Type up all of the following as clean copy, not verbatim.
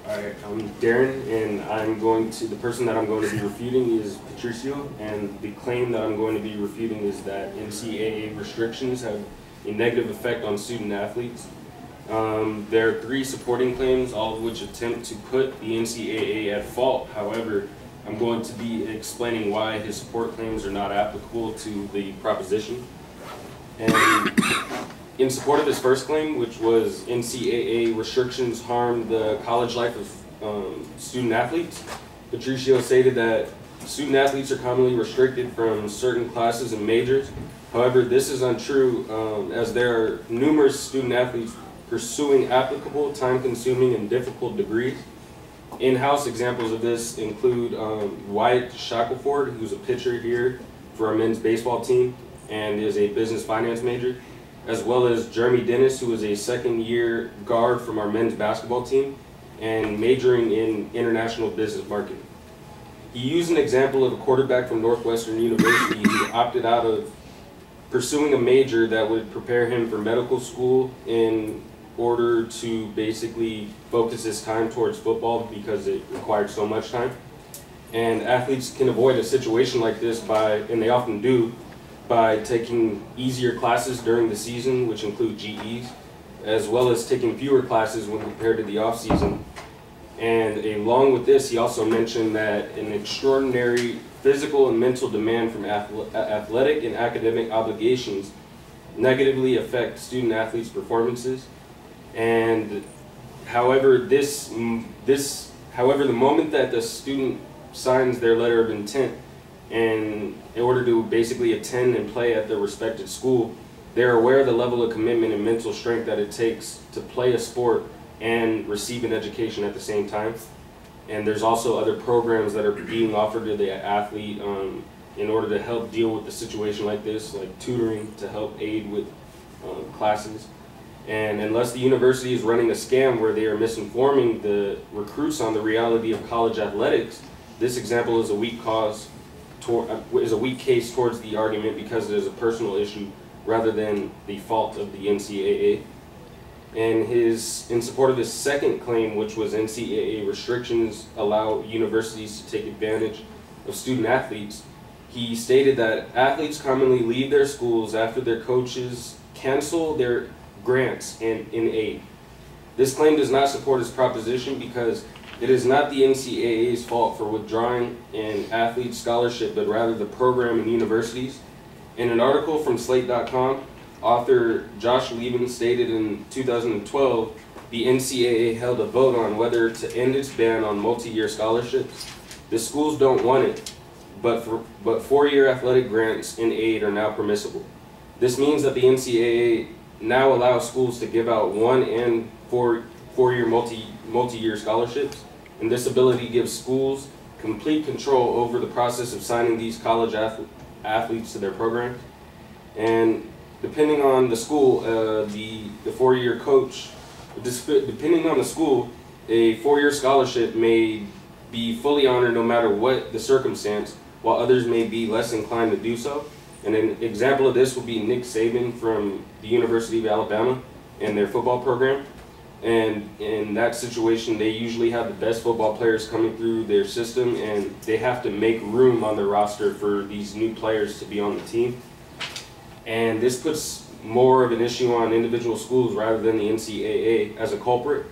Alright, I'm Darren, and the person that I'm going to be refuting is Patricio, and the claim that I'm going to be refuting is that NCAA restrictions have a negative effect on student athletes. There are three supporting claims, all of which attempt to put the NCAA at fault. However, I'm going to be explaining why his support claims are not applicable to the proposition. And in support of his first claim, which was NCAA restrictions harm the college life of student athletes, Patricio stated that student athletes are commonly restricted from certain classes and majors. However, this is untrue, as there are numerous student athletes pursuing applicable, time-consuming, and difficult degrees. In-house examples of this include Wyatt Shackelford, who's a pitcher here for our men's baseball team and is a business finance major, as well as Jeremy Dennis, who is a second-year guard from our men's basketball team and majoring in international business marketing. He used an example of a quarterback from Northwestern University who opted out of pursuing a major that would prepare him for medical school in order to basically focus his time towards football because it required so much time. And athletes can avoid a situation like this and they often do, by taking easier classes during the season, which include GEs, as well as taking fewer classes when compared to the off season. And along with this, he also mentioned that an extraordinary physical and mental demand from athletic and academic obligations negatively affect student athletes' performances. And however, the moment that the student signs their letter of intent and in order to basically attend and play at their respected school, they're aware of the level of commitment and mental strength that it takes to play a sport and receive an education at the same time. And there's also other programs that are being offered to the athlete in order to help deal with the situation like this, like tutoring to help aid with classes. And unless the university is running a scam where they are misinforming the recruits on the reality of college athletics, this example is a weak case towards the argument because it is a personal issue rather than the fault of the NCAA. And in support of his second claim, which was NCAA restrictions allow universities to take advantage of student athletes, he stated that athletes commonly leave their schools after their coaches cancel their grants in aid. This claim does not support his proposition because it is not the NCAA's fault for withdrawing an athlete's scholarship, but rather the program and universities. In an article from Slate.com, author Josh Levin stated in 2012, the NCAA held a vote on whether to end its ban on multi-year scholarships. The schools don't want it, but four-year athletic grants in aid are now permissible. This means that the NCAA now allows schools to give out 1- and 4-year multi-year scholarships, and this ability gives schools complete control over the process of signing these college athletes to their programs. And depending on the school, the 4-year coach, depending on the school, a 4-year scholarship may be fully honored no matter what the circumstance, while others may be less inclined to do so. And an example of this would be Nick Saban from the University of Alabama and their football program. And in that situation, they usually have the best football players coming through their system, and they have to make room on their roster for these new players to be on the team. And this puts more of an issue on individual schools rather than the NCAA as a culprit.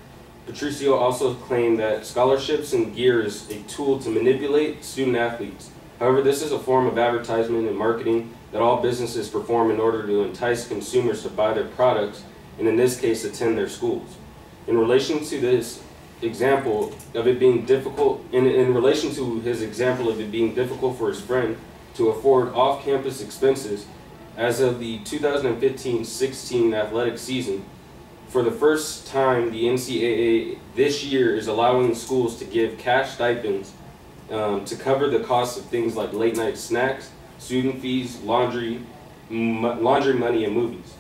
Patricio also claimed that scholarships and gear is a tool to manipulate student athletes. However, this is a form of advertisement and marketing that all businesses perform in order to entice consumers to buy their products, and in this case, attend their schools. In relation to this example of it being difficult, in relation to his example of it being difficult for his friend to afford off-campus expenses, as of the 2015-16 athletic season, for the first time, the NCAA this year is allowing schools to give cash stipends to cover the costs of things like late-night snacks, student fees, laundry money, and movies.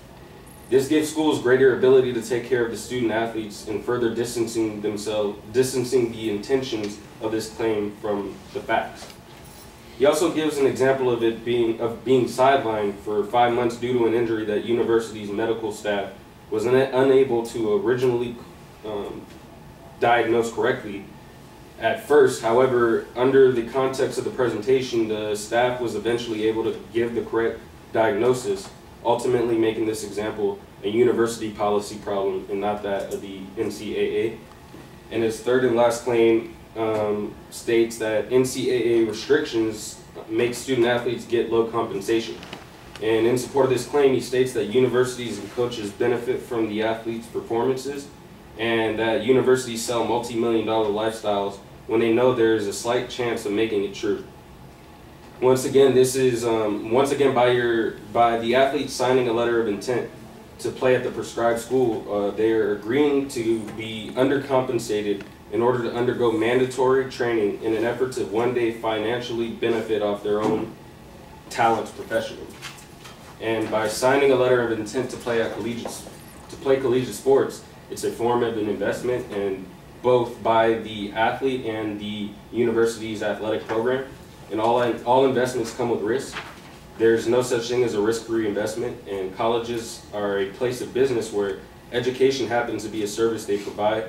This gives schools greater ability to take care of the student athletes and further distancing the intentions of this claim from the facts. He also gives an example of being sidelined for 5 months due to an injury that university's medical staff was unable to originally diagnosed correctly at first. However, under the context of the presentation, the staff was eventually able to give the correct diagnosis, ultimately making this example a university policy problem and not that of the NCAA. And his third and last claim states that NCAA restrictions make student athletes get low compensation. And in support of this claim, he states that universities and coaches benefit from the athletes' performances, and that universities sell multi-million-dollar lifestyles when they know there is a slight chance of making it true. Once again, this is by the athletes signing a letter of intent to play at the prescribed school. They are agreeing to be undercompensated in order to undergo mandatory training in an effort to one day financially benefit off their own talents professionally. And by signing a letter of intent to play collegiate sports, it's a form of an investment, and both by the athlete and the university's athletic program. And all investments come with risk. There's no such thing as a risk-free investment, and colleges are a place of business where education happens to be a service they provide,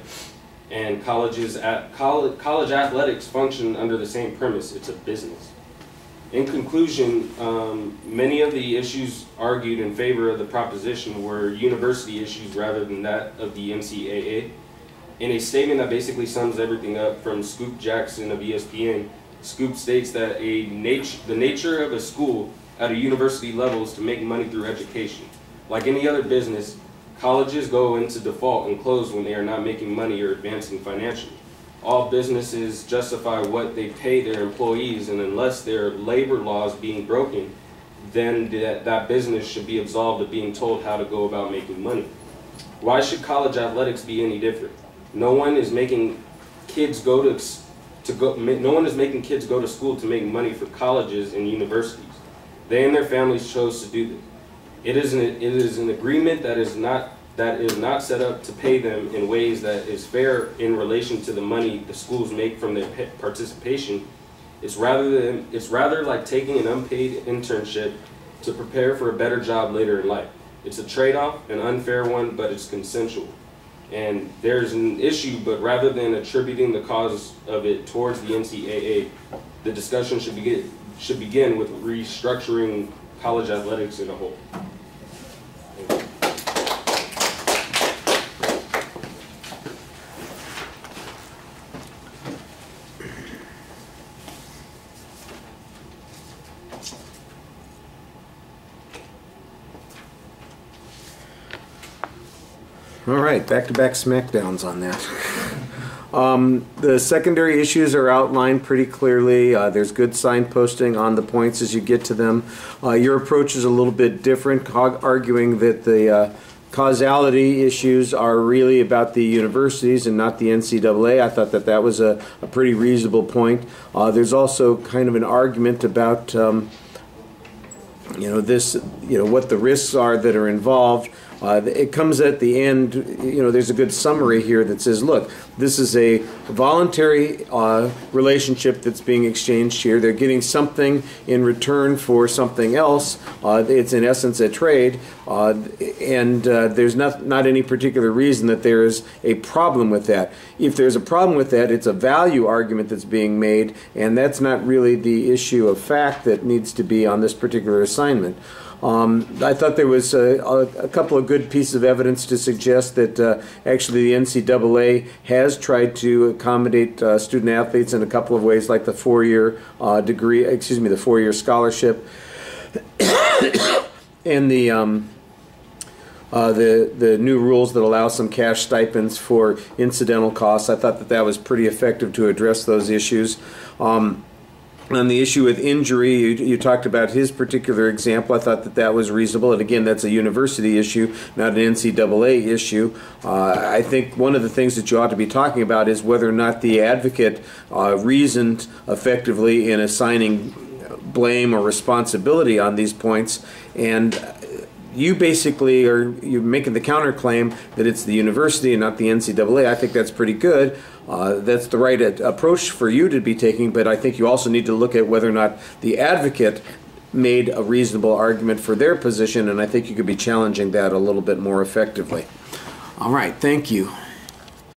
and college athletics function under the same premise. It's a business. In conclusion, many of the issues argued in favor of the proposition were university issues rather than that of the NCAA. In a statement that basically sums everything up from Scoop Jackson of ESPN, Scoop states that the nature of a school at a university level is to make money through education. Like any other business, colleges go into default and close when they are not making money or advancing financially. All businesses justify what they pay their employees, and unless there are labor laws being broken, then that business should be absolved of being told how to go about making money. Why should college athletics be any different? No one is making kids go to school to make money for colleges and universities. They and their families chose to do this. It is an agreement that is not set up to pay them in ways that is fair in relation to the money the schools make from their participation. It's rather like taking an unpaid internship to prepare for a better job later in life. It's a trade-off, an unfair one, but it's consensual. And there's an issue, but rather than attributing the cause of it towards the NCAA, the discussion should begin with restructuring college athletics in a whole. All right, back-to-back smackdowns on that. The secondary issues are outlined pretty clearly. There's good signposting on the points as you get to them. Your approach is a little bit different, arguing that the causality issues are really about the universities and not the NCAA. I thought that was a pretty reasonable point. There's also kind of an argument about what the risks are that are involved. It comes at the end, there's a good summary here that says, look, this is a voluntary relationship that's being exchanged here. They're getting something in return for something else. It's in essence a trade, and there's not any particular reason that there is a problem with that. If there's a problem with that, it's a value argument that's being made, and that's not really the issue of fact that needs to be on this particular assignment. I thought there was a couple of good pieces of evidence to suggest that actually the NCAA has tried to accommodate student athletes in a couple of ways, like the four-year scholarship, and the new rules that allow some cash stipends for incidental costs. I thought that was pretty effective to address those issues. On the issue with injury, you talked about his particular example. I thought that was reasonable, and again, that's a university issue, not an NCAA issue. I think one of the things that you ought to be talking about is whether or not the advocate reasoned effectively in assigning blame or responsibility on these points, and you basically you're making the counterclaim that it's the university and not the NCAA. I think that's pretty good. That's the right approach for you to be taking, but I think you also need to look at whether or not the advocate made a reasonable argument for their position, and I think you could be challenging that a little bit more effectively. All right, thank you.